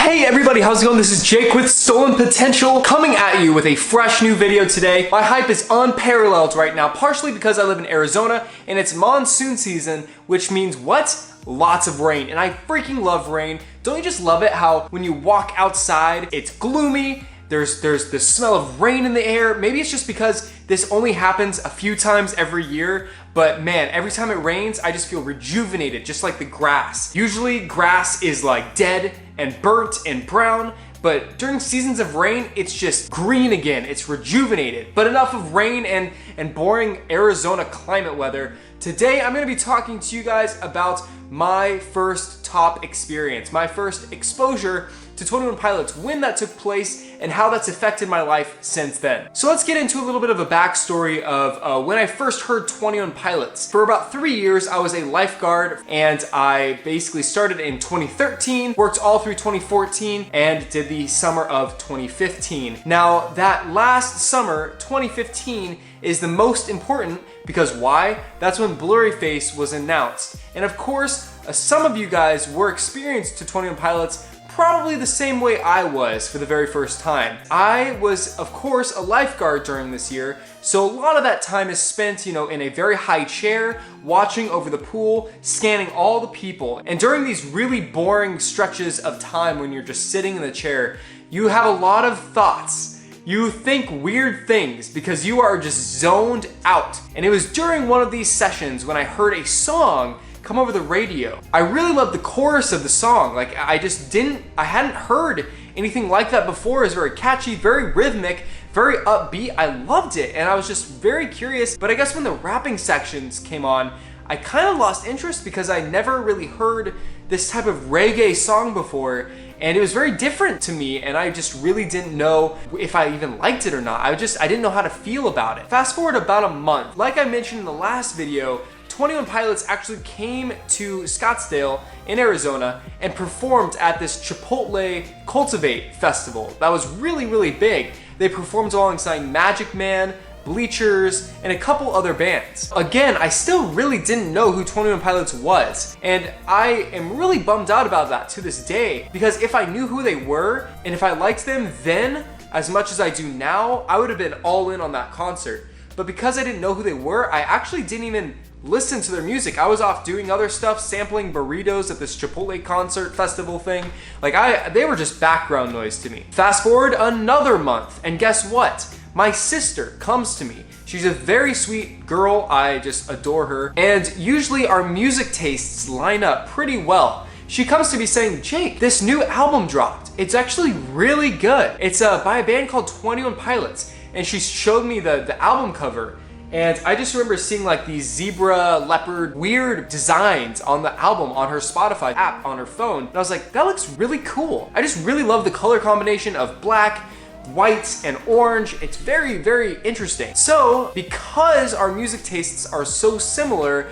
Hey everybody, how's it going? This is Jake with Stolen Potential coming at you with a fresh new video today. My hype is unparalleled right now, partially because I live in Arizona and it's monsoon season, which means what? Lots of rain, and I freaking love rain. Don't you just love it how when you walk outside, it's gloomy, there's the smell of rain in the air. Maybe it's just because this only happens a few times every year, but man, every time it rains, I just feel rejuvenated, just like the grass. Usually grass is like dead and burnt and brown, but during seasons of rain, it's just green again, it's rejuvenated. But enough of rain and boring Arizona climate weather. Today, I'm gonna be talking to you guys about my first top experience, my first exposure to 21 Pilots, when that took place, and how that's affected my life since then. So let's get into a little bit of a backstory of when I first heard 21 Pilots. For about 3 years, I was a lifeguard, and I basically started in 2013, worked all through 2014, and did the summer of 2015. Now, that last summer, 2015, is the most important because why? That's when Blurryface was announced. And of course, some of you guys were experienced to 21 Pilots probably the same way I was for the very first time. I was, of course, a lifeguard during this year, so a lot of that time is spent, in a very high chair, watching over the pool, scanning all the people. And during these really boring stretches of time when you're just sitting in the chair, you have a lot of thoughts. You think weird things because you are just zoned out. And it was during one of these sessions when I heard a song come over the radio. I really loved the chorus of the song. Like I hadn't heard anything like that before. It was very catchy, very rhythmic, very upbeat. I loved it and I was just very curious. But I guess when the rapping sections came on, I kind of lost interest because I never really heard this type of reggae song before. And it was very different to me and I just really didn't know if I even liked it or not. I didn't know how to feel about it. Fast forward about a month. Like I mentioned in the last video, 21 Pilots actually came to Scottsdale in Arizona and performed at this Chipotle Cultivate Festival. That was really, really big. They performed alongside Magic Man, Bleachers, and a couple other bands. Again, I still really didn't know who 21 Pilots was, and I am really bummed out about that to this day, because if I knew who they were, and if I liked them then as much as I do now, I would have been all in on that concert. But because I didn't know who they were, I actually didn't even listen to their music. I was off doing other stuff, sampling burritos at this Chipotle concert festival thing. They were just background noise to me. Fast forward another month, and guess what? My sister comes to me. She's a very sweet girl, I just adore her, and usually our music tastes line up pretty well. She comes to me saying, Jake, this new album dropped. It's actually really good. It's by a band called 21 Pilots, and she showed me the album cover. And I just remember seeing like these zebra, leopard, weird designs on the album on her Spotify app on her phone. And I was like, that looks really cool. I just really love the color combination of black, white, and orange. It's very, very interesting. So because our music tastes are so similar,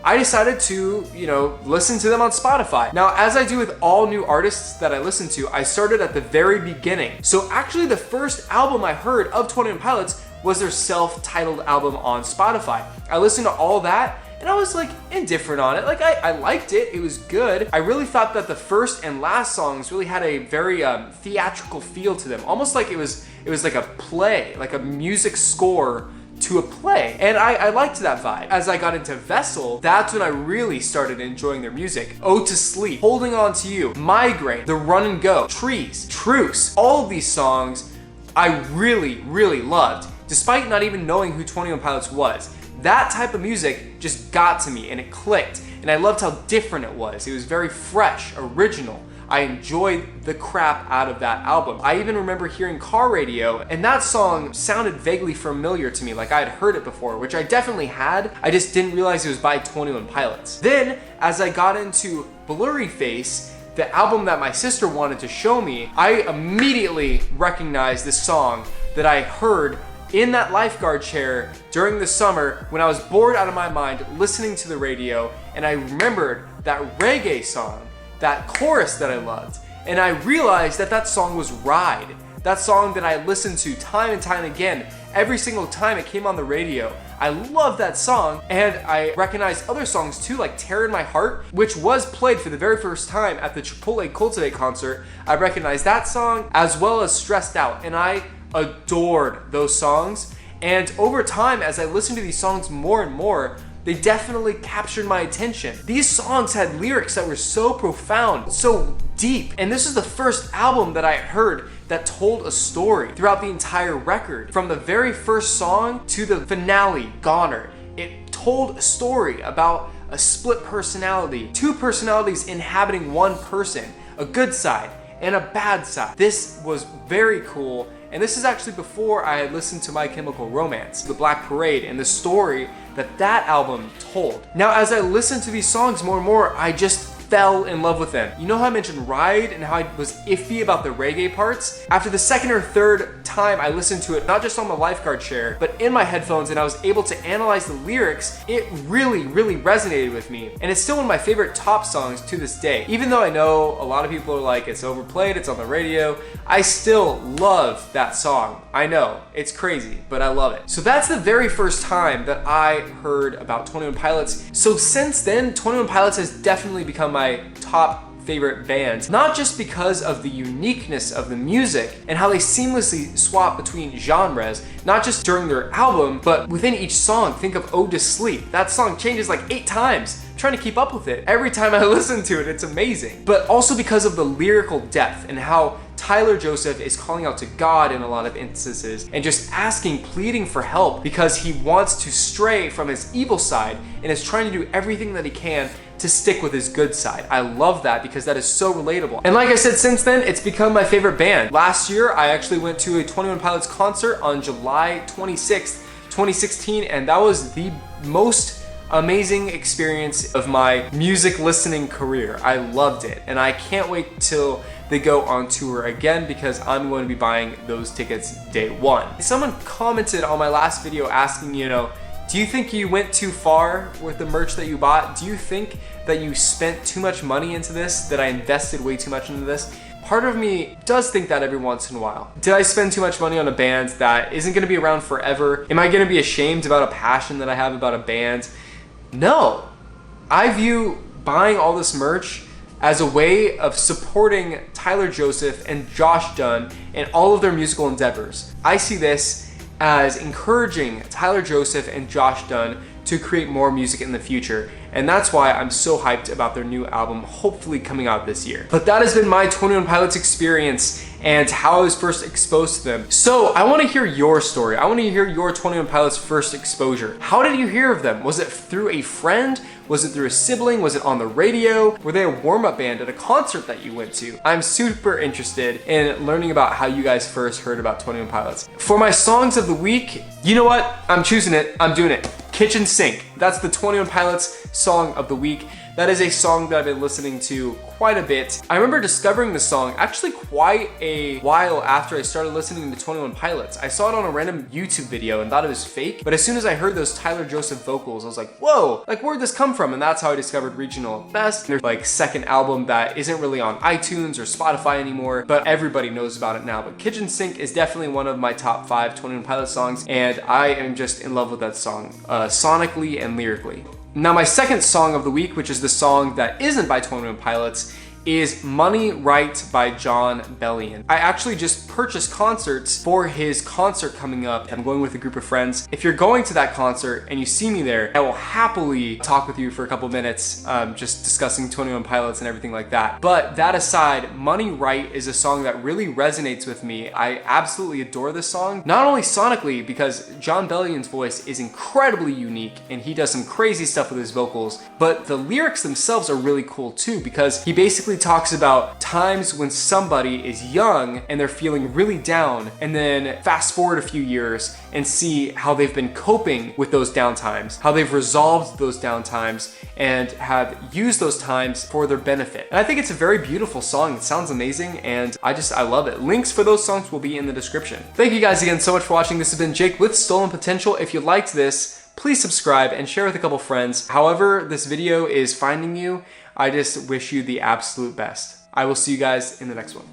I decided to, listen to them on Spotify. Now, as I do with all new artists that I listen to, I started at the very beginning. So actually the first album I heard of 21 Pilots was their self-titled album on Spotify. I listened to all that and I was like indifferent on it. Like I liked it, it was good. I really thought that the first and last songs really had a very theatrical feel to them. Almost like it was like a play, like a music score to a play. And I liked that vibe. As I got into Vessel, that's when I really started enjoying their music. Ode to Sleep, Holding On to You, Migraine, The Run and Go, Trees, Truce. All of these songs I really, really loved, despite not even knowing who 21 Pilots was. That type of music just got to me and it clicked. And I loved how different it was. It was very fresh, original. I enjoyed the crap out of that album. I even remember hearing Car Radio, and that song sounded vaguely familiar to me, like I had heard it before, which I definitely had. I just didn't realize it was by 21 Pilots. Then, as I got into Blurryface, the album that my sister wanted to show me, I immediately recognized this song that I heard in that lifeguard chair during the summer when I was bored out of my mind listening to the radio, and I remembered that reggae song, that chorus that I loved, and I realized that that song was Ride. That song that I listened to time and time again, every single time it came on the radio. I love that song, and I recognize other songs too, like Tear in My Heart, which was played for the very first time at the Chipotle Cultivate concert. I recognize that song, as well as Stressed Out, and I adored those songs. And over time, as I listened to these songs more and more, they definitely captured my attention. These songs had lyrics that were so profound, so deep. And this is the first album that I heard that told a story throughout the entire record. From the very first song to the finale, Goner, it told a story about a split personality, two personalities inhabiting one person, a good side and a bad side. This was very cool. And this is actually before I had listened to My Chemical Romance, The Black Parade, and the story that album told. Now, as I listened to these songs more and more, I just fell in love with them. You know how I mentioned Ride and how I was iffy about the reggae parts? After the second or third time I listened to it, not just on my lifeguard chair, but in my headphones, and I was able to analyze the lyrics, it really, really resonated with me. And it's still one of my favorite top songs to this day. Even though I know a lot of people are like, it's overplayed, it's on the radio, I still love that song. I know, it's crazy, but I love it. So that's the very first time that I heard about 21 Pilots. So since then, 21 Pilots has definitely become my top favorite bands, not just because of the uniqueness of the music and how they seamlessly swap between genres, not just during their album, but within each song. Think of Ode to Sleep. That song changes like 8 times. I'm trying to keep up with it. Every time I listen to it, it's amazing. But also because of the lyrical depth and how Tyler Joseph is calling out to God in a lot of instances and just asking, pleading for help because he wants to stray from his evil side and is trying to do everything that he can to stick with his good side. I love that because that is so relatable. And like I said, since then, it's become my favorite band. Last year, I actually went to a 21 Pilots concert on July 26th, 2016, and that was the most amazing experience of my music listening career. I loved it, and I can't wait till they go on tour again because I'm going to be buying those tickets day one. Someone commented on my last video asking, do you think you went too far with the merch that you bought? Do you think that you spent too much money into this, that I invested way too much into this? Part of me does think that every once in a while. Did I spend too much money on a band that isn't gonna be around forever? Am I gonna be ashamed about a passion that I have about a band? No. I view buying all this merch as a way of supporting Tyler Joseph and Josh Dun in all of their musical endeavors. I see this as encouraging Tyler Joseph and Josh Dun to create more music in the future. And that's why I'm so hyped about their new album, hopefully coming out this year. But that has been my 21 Pilots experience and how I was first exposed to them. So I want to hear your story. I want to hear your 21 Pilots first exposure. How did you hear of them? Was it through a friend? Was it through a sibling? Was it on the radio? Were they a warm-up band at a concert that you went to? I'm super interested in learning about how you guys first heard about 21 Pilots. For my songs of the week, you know what? I'm choosing it. I'm doing it. Kitchen Sink. That's the 21 Pilots song of the week. That is a song that I've been listening to quite a bit. I remember discovering the song actually quite a while after I started listening to 21 Pilots. I saw it on a random YouTube video and thought it was fake, but as soon as I heard those Tyler Joseph vocals, I was like, whoa, like where'd this come from? And that's how I discovered Regional at Best, their like second album that isn't really on iTunes or Spotify anymore, but everybody knows about it now. But Kitchen Sink is definitely one of my top 5 21 Pilots songs, and I am just in love with that song, sonically and lyrically. Now my second song of the week, which is the song that isn't by 21 Pilots, is Munny Right by John Bellion. I actually just purchased concerts for his concert coming up. I'm going with a group of friends. If you're going to that concert and you see me there, I will happily talk with you for a couple minutes, just discussing 21 Pilots and everything like that. But that aside, Munny Right is a song that really resonates with me. I absolutely adore this song, not only sonically, because John Bellion's voice is incredibly unique and he does some crazy stuff with his vocals, but the lyrics themselves are really cool too, because he basically talks about times when somebody is young and they're feeling really down, and then fast forward a few years and see how they've been coping with those down times, how they've resolved those down times and have used those times for their benefit. And I think it's a very beautiful song. It sounds amazing and I love it. Links for those songs will be in the description. Thank you guys again so much for watching. This has been Jake with Stolen Potential. If you liked this, please subscribe and share with a couple friends. However this video is finding you, I just wish you the absolute best. I will see you guys in the next one.